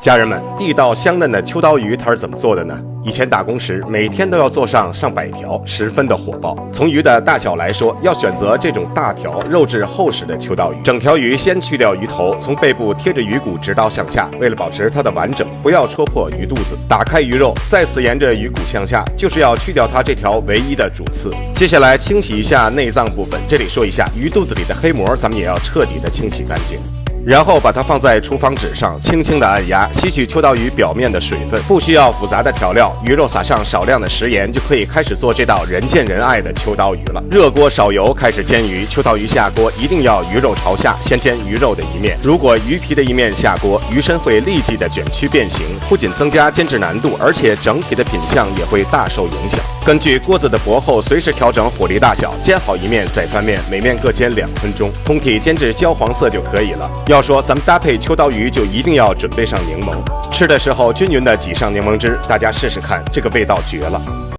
家人们，地道香嫩的秋刀鱼它是怎么做的呢？以前打工时，每天都要做上100条，十分的火爆。从鱼的大小来说，要选择这种大条、肉质厚实的秋刀鱼。整条鱼先去掉鱼头，从背部贴着鱼骨直刀向下，为了保持它的完整，不要戳破鱼肚子。打开鱼肉，再次沿着鱼骨向下，就是要去掉它这条唯一的主刺。接下来清洗一下内脏部分，这里说一下，鱼肚子里的黑膜，咱们也要彻底的清洗干净。然后把它放在厨房纸上，轻轻的按压，吸取秋刀鱼表面的水分。不需要复杂的调料，鱼肉撒上少量的食盐，就可以开始做这道人见人爱的秋刀鱼了。热锅少油，开始煎鱼。秋刀鱼下锅一定要鱼肉朝下，先煎鱼肉的一面。如果鱼皮的一面下锅，鱼身会立即的卷曲变形，不仅增加煎制难度，而且整体的品相也会大受影响。根据锅子的薄厚，随时调整火力大小，煎好一面再翻面，每面各煎2分钟，通体煎至焦黄色就可以了。要说咱们搭配秋刀鱼，就一定要准备上柠檬，吃的时候均匀的挤上柠檬汁，大家试试看，这个味道绝了。